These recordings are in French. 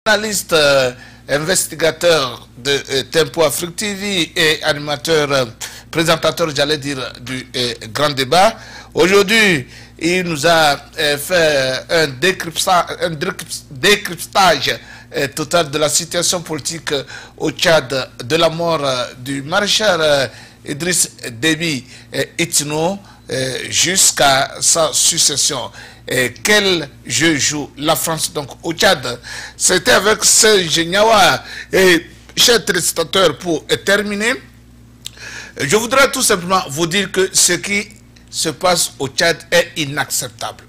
Journaliste, investigateur de Tempo Afrique TV et animateur, présentateur, j'allais dire, du grand débat. Aujourd'hui, il nous a fait un décryptage total de la situation politique au Tchad, de la mort du maréchal Idriss Déby Itno jusqu'à sa succession. Et quel jeu joue la France donc au Tchad? C'était avec ce Géniawa. Et chers téléspectateurs, pour terminer, je voudrais tout simplement vous dire que ce qui se passe au Tchad est inacceptable.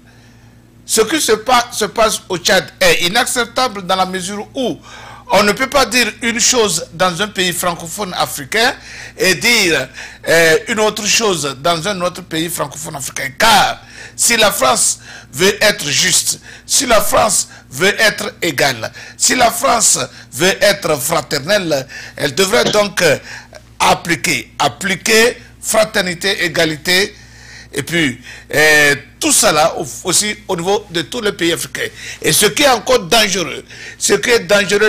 Ce qui se passe au Tchad est inacceptable dans la mesure où on ne peut pas dire une chose dans un pays francophone africain et dire une autre chose dans un autre pays francophone africain. Car si la France veut être juste, si la France veut être égale, si la France veut être fraternelle, elle devrait donc appliquer fraternité, égalité, et puis tout cela aussi au niveau de tous les pays africains. Et ce qui est encore dangereux,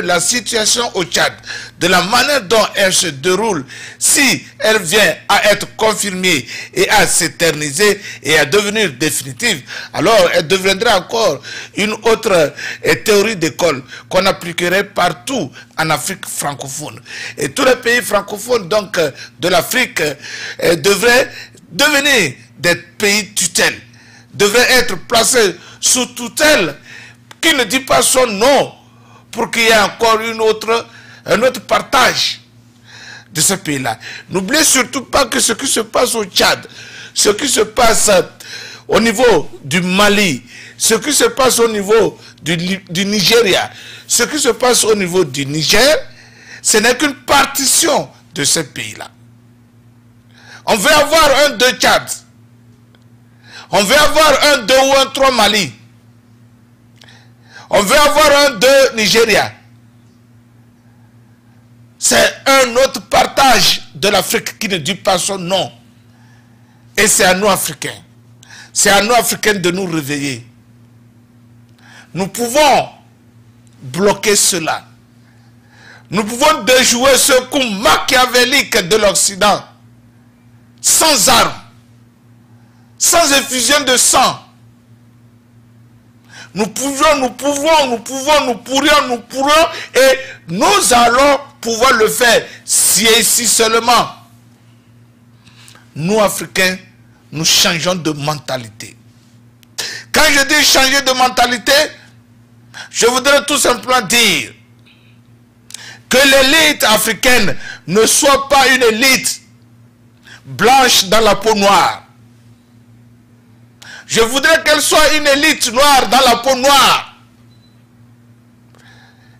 la situation au Tchad, de la manière dont elle se déroule, si elle vient à être confirmée et à s'éterniser et à devenir définitive, alors elle deviendra encore une autre théorie d'école qu'on appliquerait partout en Afrique francophone. Et tous les pays francophones donc de l'Afrique devraient devenir des pays tutelles, devrait être placé sous tutelle, qui ne dit pas son nom, pour qu'il y ait encore un autre partage de ce pays-là. N'oubliez surtout pas que ce qui se passe au Tchad, ce qui se passe au niveau du Mali, ce qui se passe au niveau du Nigeria, ce qui se passe au niveau du Niger, ce n'est qu'une partition de ce pays-là. On veut avoir un 2 Tchad. On veut avoir un 2 ou un 3 Mali. On veut avoir un 2 Nigeria. C'est un autre partage de l'Afrique qui ne dit pas son nom. Et c'est à nous Africains. C'est à nous Africains de nous réveiller. Nous pouvons bloquer cela. Nous pouvons déjouer ce coup machiavélique de l'Occident. Sans armes. Sans effusion de sang. Nous pourrons et nous allons pouvoir le faire si et si seulement nous Africains, nous changeons de mentalité. Quand je dis changer de mentalité, je voudrais tout simplement dire que l'élite africaine ne soit pas une élite blanche dans la peau noire. Je voudrais qu'elle soit une élite noire dans la peau noire.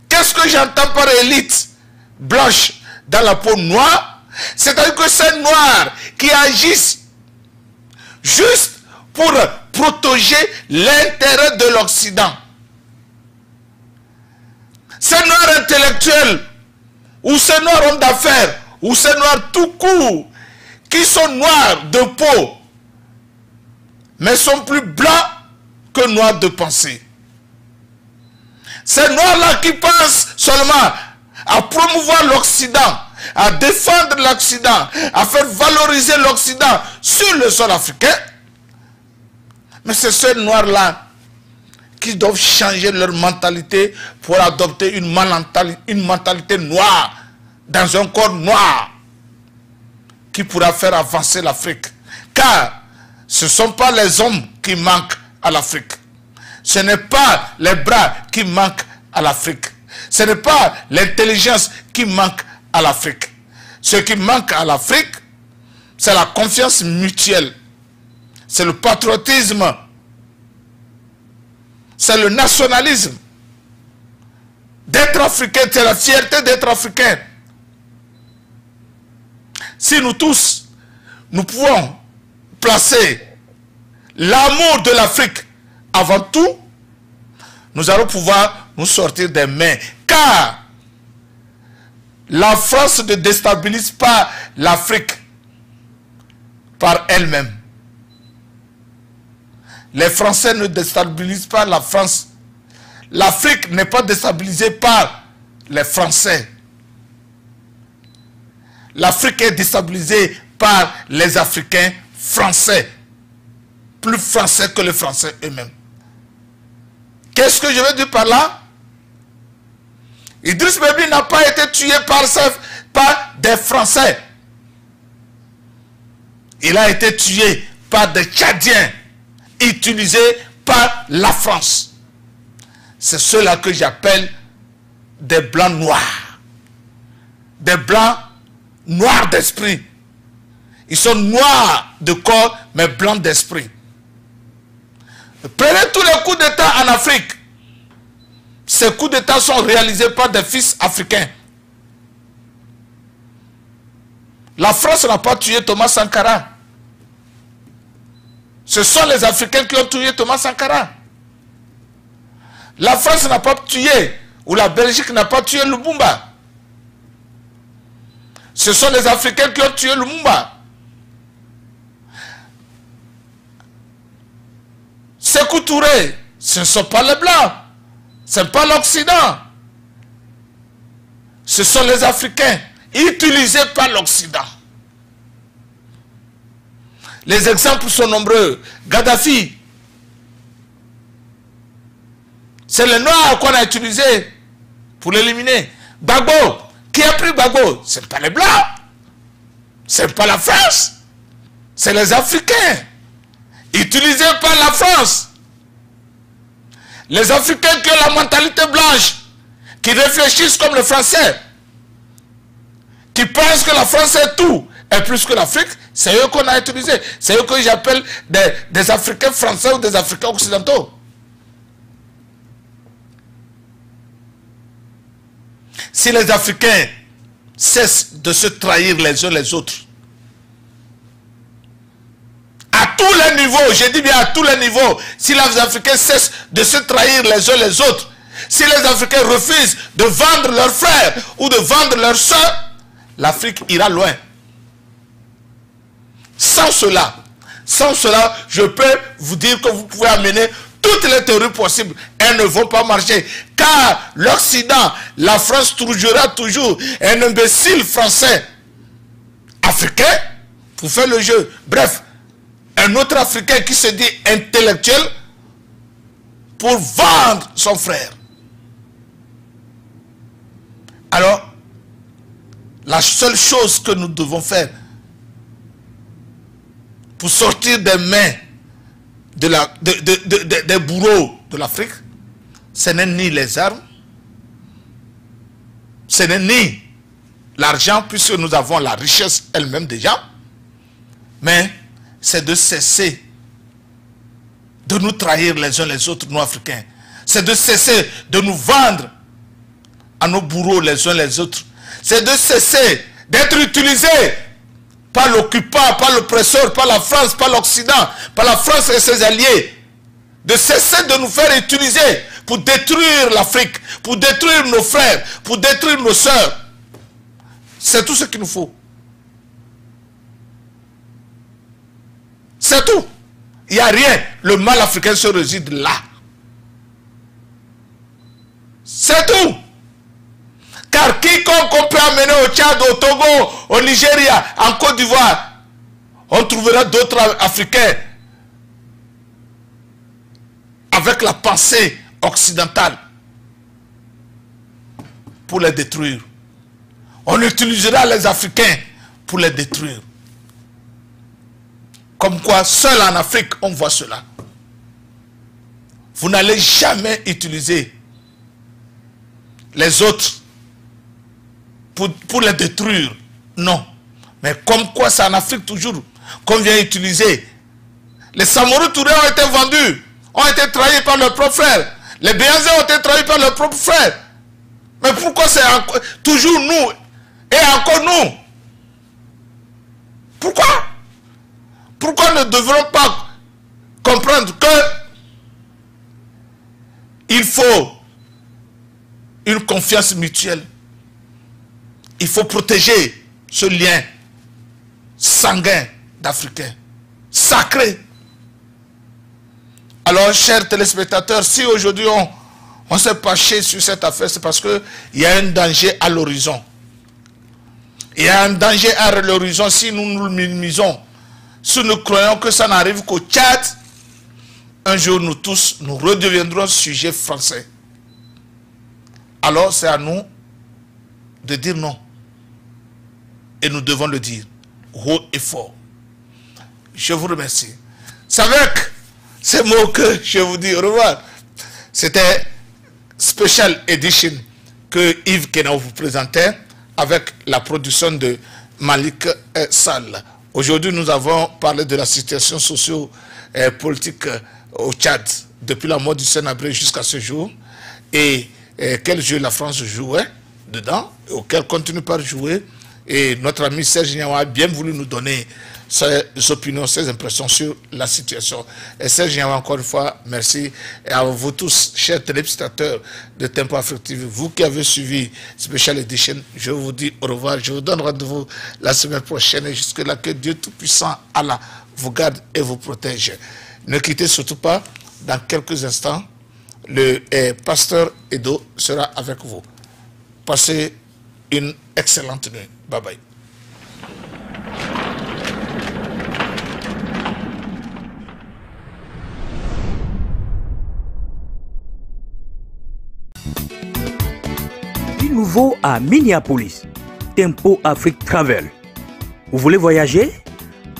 Qu'est-ce que j'entends par élite blanche dans la peau noire? C'est-à-dire que ces noirs qui agissent juste pour protéger l'intérêt de l'Occident. Ces noirs intellectuels, ou ces noirs hommes d'affaires, ou ces noirs tout court, qui sont noirs de peau, mais sont plus blancs que noirs de pensée. Ces noirs-là qui pensent seulement à promouvoir l'Occident, à défendre l'Occident, à faire valoriser l'Occident sur le sol africain, mais c'est ces noirs-là qui doivent changer leur mentalité pour adopter une mentalité noire dans un corps noir qui pourra faire avancer l'Afrique. Car ce ne sont pas les hommes qui manquent à l'Afrique. Ce n'est pas les bras qui manquent à l'Afrique. Ce n'est pas l'intelligence qui manque à l'Afrique. Ce qui manque à l'Afrique, c'est la confiance mutuelle. C'est le patriotisme. C'est le nationalisme. D'être africain, c'est la fierté d'être africain. Si nous tous, nous pouvons placer l'amour de l'Afrique avant tout, nous allons pouvoir nous sortir des mains. Car la France ne déstabilise pas l'Afrique par elle-même. Les Français ne déstabilisent pas la France. l'Afrique n'est pas déstabilisée par les Français. L'Afrique est déstabilisée par les Africains français. Plus français que les Français eux-mêmes. Qu'est-ce que je veux dire par là? Idriss Déby n'a pas été tué par des Français. Il a été tué par des Tchadiens utilisés par la France. C'est ceux-là que j'appelle des blancs noirs. Des blancs noirs d'esprit. Ils sont noirs de corps, mais blancs d'esprit. Prenez tous les coups d'État en Afrique. Ces coups d'État sont réalisés par des fils africains. La France n'a pas tué Thomas Sankara. Ce sont les Africains qui ont tué Thomas Sankara. La France n'a pas tué, ou la Belgique n'a pas tué Lumumba. Ce sont les Africains qui ont tué Lumumba. Sékou Touré, ce ne sont pas les Blancs. Ce n'est pas l'Occident. Ce sont les Africains utilisés par l'Occident. Les exemples sont nombreux. Gaddafi, c'est les Noirs qu'on a utilisés pour l'éliminer. Gbagbo, qui a pris Gbagbo? Ce n'est pas les Blancs. Ce n'est pas la France. C'est les Africains utilisés par la France. Les Africains qui ont la mentalité blanche, qui réfléchissent comme les Français, qui pensent que la France est tout, et plus que l'Afrique, c'est eux qu'on a utilisés. C'est eux que j'appelle des Africains français ou des Africains occidentaux. Si les Africains cessent de se trahir les uns les autres, à tous les niveaux, je dis bien à tous les niveaux, si les Africains cessent de se trahir les uns les autres, si les Africains refusent de vendre leurs frères ou de vendre leurs soeurs, l'Afrique ira loin. Sans cela, je peux vous dire que vous pouvez amener toutes les théories possibles. Elles ne vont pas marcher. Car l'Occident, la France trouvera toujours un imbécile français africain pour faire le jeu. Bref, un autre Africain qui se dit intellectuel pour vendre son frère. Alors, la seule chose que nous devons faire pour sortir des mains des bourreaux de l'Afrique, ce n'est ni les armes, ce n'est ni l'argent, puisque nous avons la richesse elle-même déjà, mais c'est de cesser de nous trahir les uns les autres, nous Africains. C'est de cesser de nous vendre à nos bourreaux les uns les autres. C'est de cesser d'être utilisés par l'occupant, par l'oppresseur, par la France, par l'Occident, par la France et ses alliés. De cesser de nous faire utiliser pour détruire l'Afrique, pour détruire nos frères, pour détruire nos sœurs. C'est tout ce qu'il nous faut. C'est tout. Il n'y a rien. Le mal africain se réside là. C'est tout. Car quiconque on peut amener au Tchad, au Togo, au Nigeria, en Côte d'Ivoire, on trouvera d'autres Africains avec la pensée occidentale pour les détruire. On utilisera les Africains pour les détruire. Comme quoi, seul en Afrique, on voit cela. Vous n'allez jamais utiliser les autres pour les détruire. Non. Mais comme quoi, c'est en Afrique toujours qu'on vient utiliser. Les Samorou Touré ont été vendus, ont été trahis par leurs propres frères. Les Béanzais ont été trahis par leurs propres frères. Mais pourquoi c'est toujours nous et encore nous? Pourquoi? Pourquoi ne devrons pas comprendre que il faut une confiance mutuelle? Il faut protéger ce lien sanguin d'Africains, sacré. Alors, chers téléspectateurs, si aujourd'hui on s'est penché sur cette affaire, c'est parce qu'il y a un danger à l'horizon. Il y a un danger à l'horizon si nous nous minimisons. Si nous croyons que ça n'arrive qu'au Tchad, un jour nous tous, nous redeviendrons sujets français. Alors c'est à nous de dire non. Et nous devons le dire haut et fort. Je vous remercie. C'est avec ces mots que je vous dis au revoir. C'était Special Edition que Yves Kena vous présentait avec la production de Malik Sall. Aujourd'hui, nous avons parlé de la situation socio-politique au Tchad depuis la mort du Sénégal jusqu'à ce jour et quel jeu la France jouait dedans, auquel continue par jouer. Et notre ami Serge Niawa a bien voulu nous donner ses opinions, ses impressions sur la situation. Et Serge Niawa, encore une fois, merci. Et à vous tous, chers téléspectateurs de Tempo Afrique TV, vous qui avez suivi Special Edition, je vous dis au revoir. Je vous donne rendez-vous la semaine prochaine. Et jusque-là, que Dieu Tout-Puissant, Allah, vous garde et vous protège. Ne quittez surtout pas. Dans quelques instants, le pasteur Edo sera avec vous. Passez une excellente nuit. Bye bye. Du nouveau à Minneapolis, Tempo Afrique Travel. Vous voulez voyager?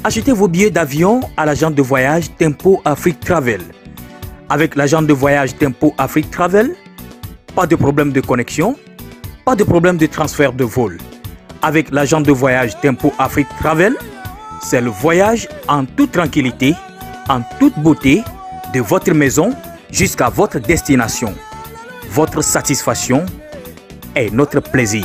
Achetez vos billets d'avion à l'agent de voyage Tempo Afrique Travel. Avec l'agent de voyage Tempo Afrique Travel, pas de problème de connexion, pas de problème de transfert de vol. Avec l'agent de voyage Tempo Afrique Travel, c'est le voyage en toute tranquillité, en toute beauté, de votre maison jusqu'à votre destination. Votre satisfaction est notre plaisir.